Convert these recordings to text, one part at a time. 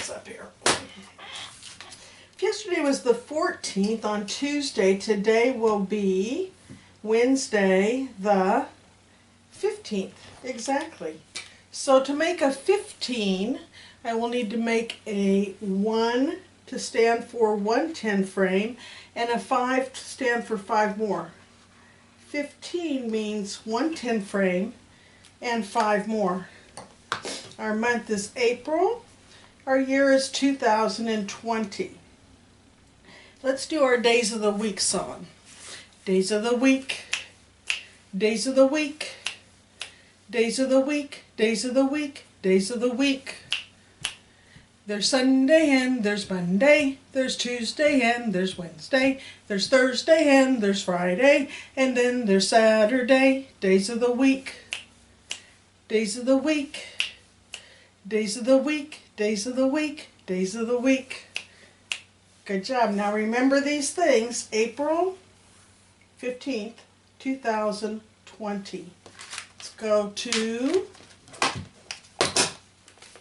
this up here. If yesterday was the 14th, on Tuesday, today will be Wednesday the 15th. Exactly. So to make a 15, I will need to make a 1 to stand for 1 10 frame and a 5 to stand for 5 more. 15 means 1 10 frame and 5 more. Our month is April. Our year is 2020. Let's do our Days of the Week song. Days of the week, days of the week, days of the week, days of the week, days of the week. There's Sunday and there's Monday, there's Tuesday and there's Wednesday, there's Thursday and there's Friday, and then there's Saturday. Days of the week, days of the week, days of the week, days of the week, days of the week. Good job. Now remember these things. April 15th, 2020. Let's go to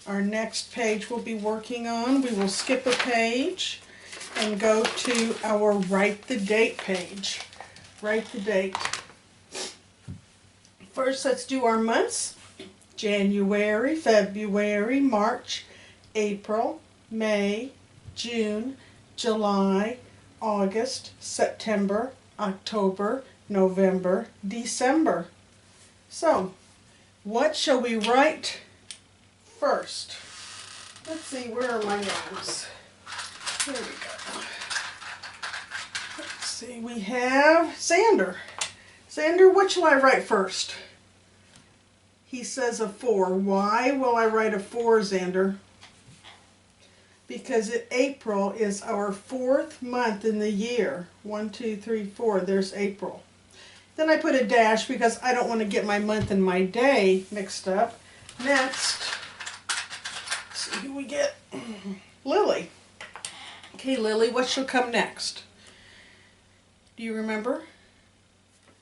our next page we'll be working on. We will skip a page and go to our Write the Date page. Write the date. First, let's do our months. January, February, March, April, May, June, July, August, September, October, November, December. So, what shall we write first? Let's see, where are my names? Here we go. Let's see, we have Xander. Xander, what shall I write first? He says a 4. Why will I write a 4, Xander? Because April is our 4th month in the year. 1, 2, 3, 4. There's April. Then I put a dash because I don't want to get my month and my day mixed up. Next, let's see who we get. Lily. Okay, Lily, what shall come next? Do you remember?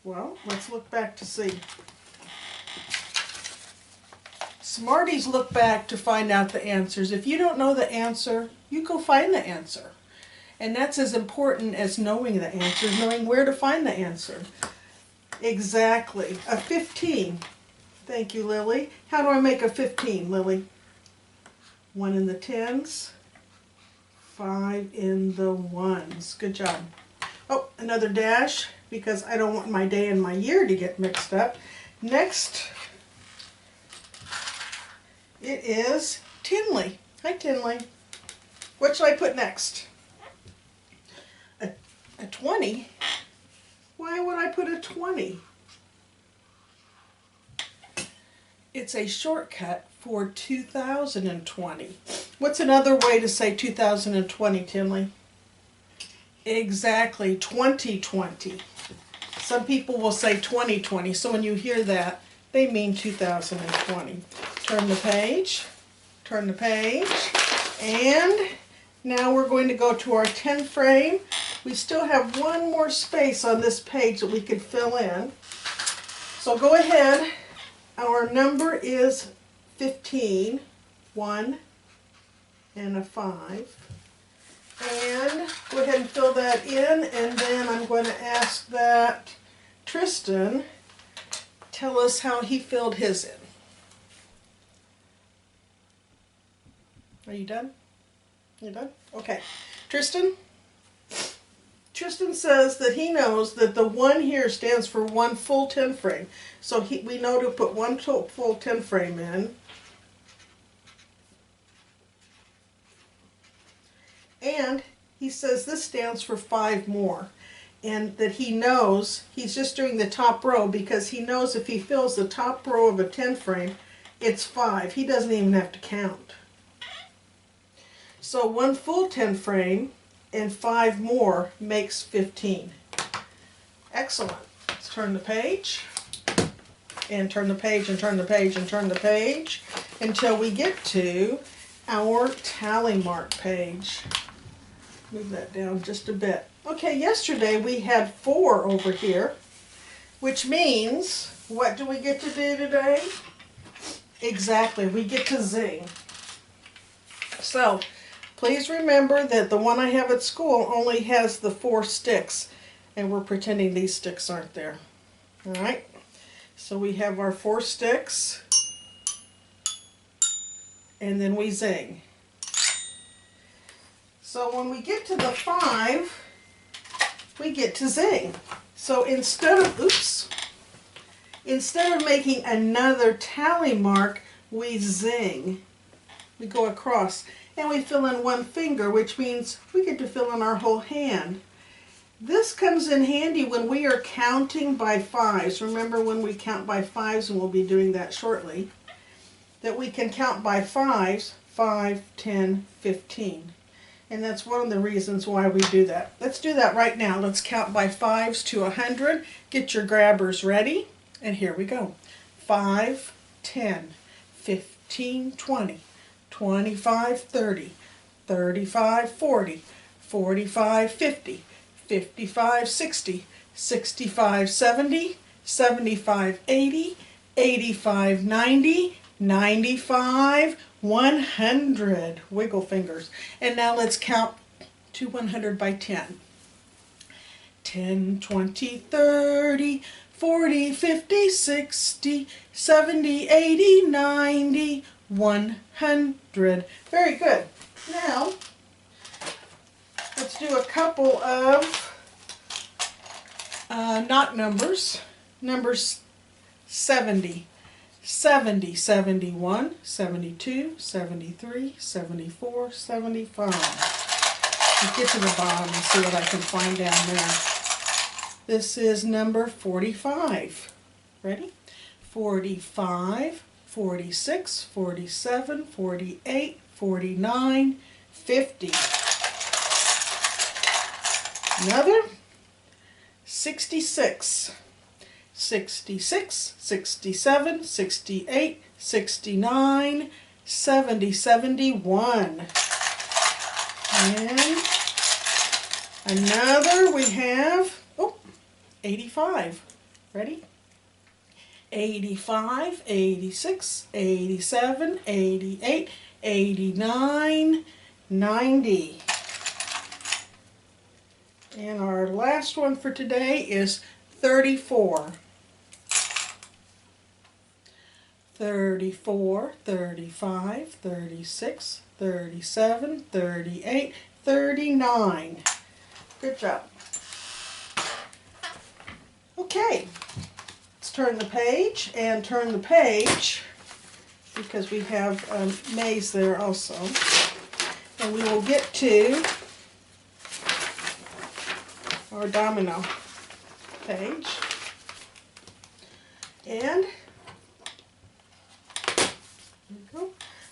Well, let's look back to see. Smarties look back to find out the answers. If you don't know the answer, you go find the answer. And that's as important as knowing the answer, knowing where to find the answer. Exactly. A 15. Thank you, Lily. How do I make a 15, Lily? 1 in the 10s, 5 in the 1s. Good job. Oh, another dash because I don't want my day and my year to get mixed up. Next, it is Tinley. Hi, Tinley. What should I put next? A 20? Why would I put a 20? It's a shortcut for 2020. What's another way to say 2020, Tinley? Exactly, 2020. Some people will say 2020, so when you hear that, they mean 2020. Turn the page, and now we're going to go to our 10 frame. We still have one more space on this page that we could fill in. So go ahead. Our number is 15, 1 and a 5. And go ahead and fill that in, and then I'm going to ask that Tristan tell us how he filled his in. Are you done? You done? Okay. Tristan? Tristan says that he knows that the 1 here stands for 1 full 10 frame. So we know to put 1 full 10 frame in. And he says this stands for 5 more. And that he knows, he's just doing the top row because he knows if he fills the top row of a 10 frame, it's 5. He doesn't even have to count. So 1 full 10 frame and 5 more makes 15. Excellent. Let's turn the page, and turn the page, and turn the page, and turn the page, until we get to our tally mark page. Move that down just a bit. Okay, yesterday we had 4 over here, which means, what do we get to do today? Exactly, we get to zing. So, Please remember that the one I have at school only has the 4 sticks, and we're pretending these sticks aren't there. All right, so we have our 4 sticks, and then we zing. So when we get to the 5, we get to zing. So instead of making another tally mark, we zing. We go across and we fill in 1 finger, which means we get to fill in our whole hand. This comes in handy when we are counting by 5s. Remember when we count by 5s, and we'll be doing that shortly, that we can count by 5s, 5, 10, 15. And that's one of the reasons why we do that. Let's do that right now. Let's count by 5s to 100. Get your grabbers ready. And here we go. 5, 10, 15, 20, 25, 30, 35, 40, 45, 50, 55, 60, 65, 70, 75, 80, 85, 90, 95, 100. Wiggle fingers. And now let's count to 100 by 10. 10, 20, 30, 40, 50, 60, 70, 80, 90, 100. Very good. Now, let's do a couple of not numbers. Numbers 70. 70, 71, 72, 73, 74, 75. Let's get to the bottom and see what I can find down there. This is number 45. Ready? 45, 46, 47, 48, 49, 50. Another 66. 66, 67, 68, 69, 70, 71. And another we have, 85. Ready? 85, 86, 87, 88, 89, 90. And our last one for today is 34. 34, 35, 36, 37, 38, 39. Good job. Okay, let's turn the page and turn the page because we have a maze there also. And we will get to our domino page. And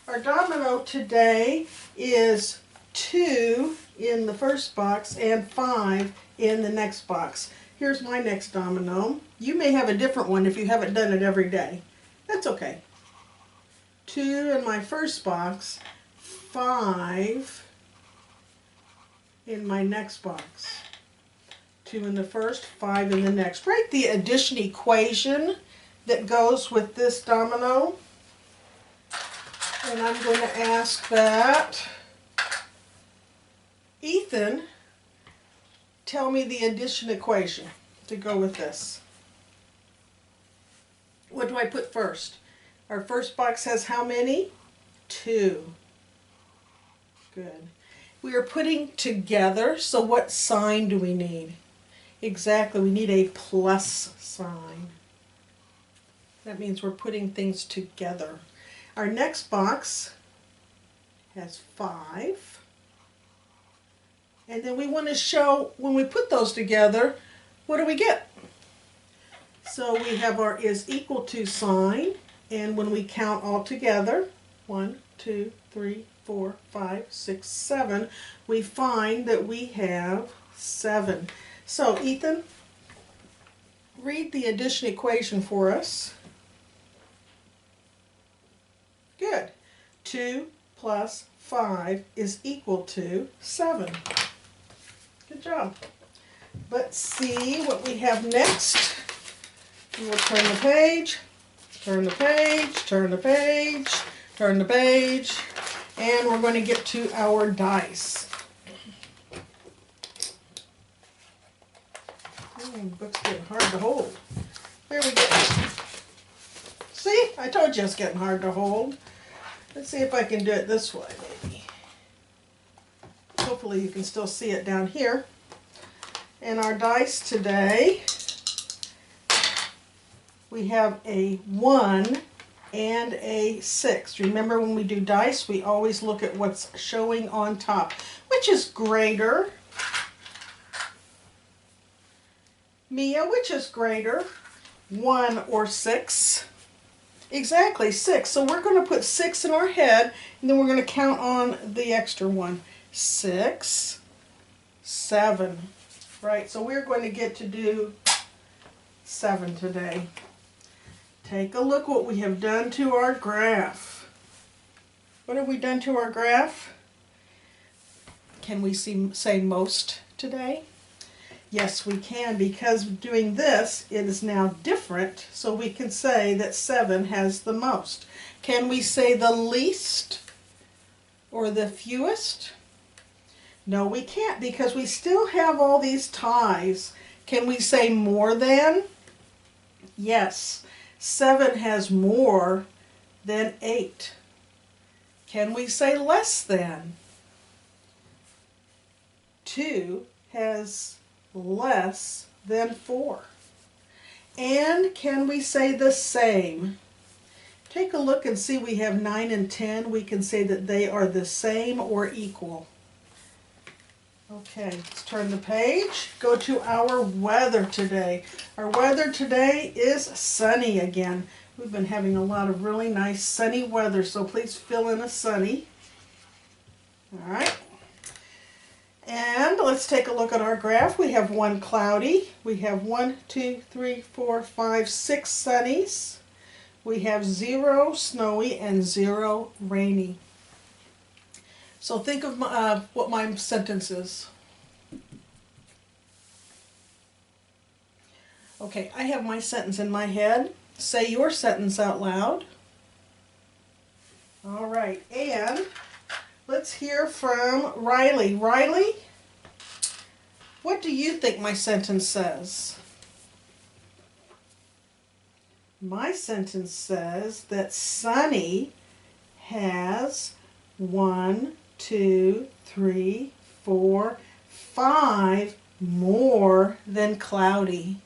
our domino today is 2 in the first box and 5 in the next box. Here's my next domino. You may have a different one if you haven't done it every day. That's okay. 2 in my first box, 5 in my next box. 2 in the first, 5 in the next. Write the addition equation that goes with this domino. And I'm going to ask that Ethan tell me the addition equation to go with this. What do I put first? Our first box has how many? 2. Good. We are putting together, so what sign do we need? Exactly, we need a plus sign. That means we're putting things together. Our next box has 5. And then we want to show, when we put those together, what do we get? So we have our is equal to sign, and when we count all together, 1, 2, 3, 4, 5, 6, 7, we find that we have 7. So Ethan, read the addition equation for us. Good. 2 plus 5 is equal to 7. Good job. Let's see what we have next. We will turn the page, turn the page, turn the page, turn the page, And we're going to get to our dice. The book's getting hard to hold. There we go. See, I told you it's getting hard to hold. Let's see if I can do it this way, maybe. Hopefully you can still see it down here. And our dice today, we have a 1 and a 6. Remember, when we do dice, we always look at what's showing on top. Which is greater? Mia, which is greater? 1 or 6? Exactly, 6. So we're going to put 6 in our head, and then we're going to count on the extra one. 6, 7. Right, so we're going to get to do 7 today. Take a look what we have done to our graph. What have we done to our graph? Can we say most today? Yes, we can, because doing this, it is now different, so we can say that 7 has the most. Can we say the least or the fewest? No, we can't, because we still have all these ties. Can we say more than? Yes, 7 has more than 8. Can we say less than? 2 has less than 4. And can we say the same? Take a look and see, we have 9 and 10. We can say that they are the same or equal. Okay, let's turn the page. Go to our weather today. Our weather today is sunny again. We've been having a lot of really nice sunny weather, so please fill in a sunny. All right. And let's take a look at our graph. We have 1 cloudy. We have 1, 2, 3, 4, 5, 6 sunnies. We have 0 snowy and 0 rainy. So think of what my sentence is. Okay, I have my sentence in my head. Say your sentence out loud. All right, and let's hear from Riley. Riley, what do you think my sentence says? My sentence says that Sunny has 1, 2, 3, 4, 5 more than Cloudy.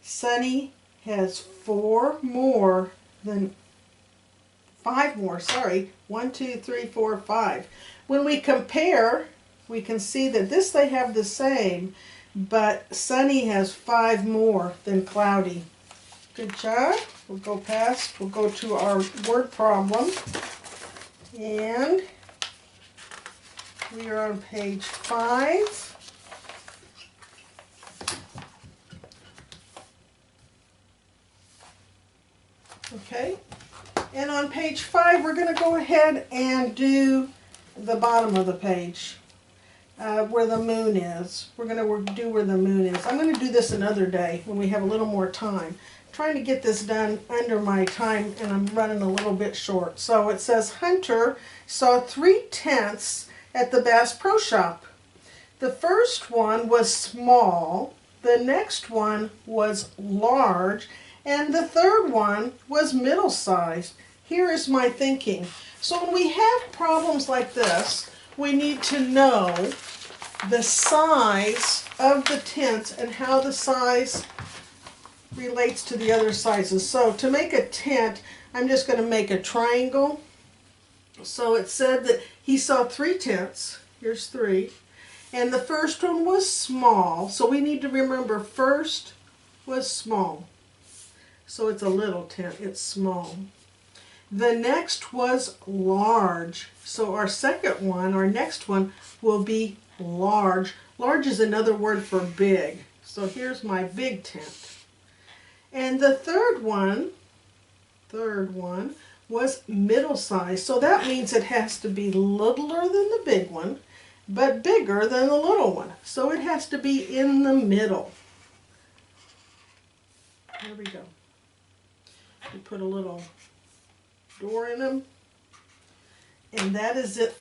Sunny has 5 more, sorry. 1, 2, 3, 4, 5. When we compare, we can see that this they have the same, but Sunny has 5 more than Cloudy. Good job. We'll go past, we'll go to our word problem. And we are on page 5. Okay, and on page 5 we're going to go ahead and do the bottom of the page where the moon is. We're going to do where the moon is. I'm going to do this another day when we have a little more time. I'm trying to get this done under my time, and I'm running a little bit short. So it says Hunter saw 3 tents at the Bass Pro Shop. The first one was small, the next one was large, and the third one was middle-sized. Here is my thinking. So when we have problems like this, we need to know the size of the tents and how the size relates to the other sizes. So to make a tent, I'm just going to make a triangle. So it said that he saw 3 tents. Here's 3. And the first one was small. So we need to remember first was small. So it's a little tent, it's small. The next was large. So our second one, our next one, will be large. Large is another word for big. So here's my big tent. And the third one was middle size. So that means it has to be littler than the big one, but bigger than the little one. So it has to be in the middle. There we go. We put a little door in them. And that is it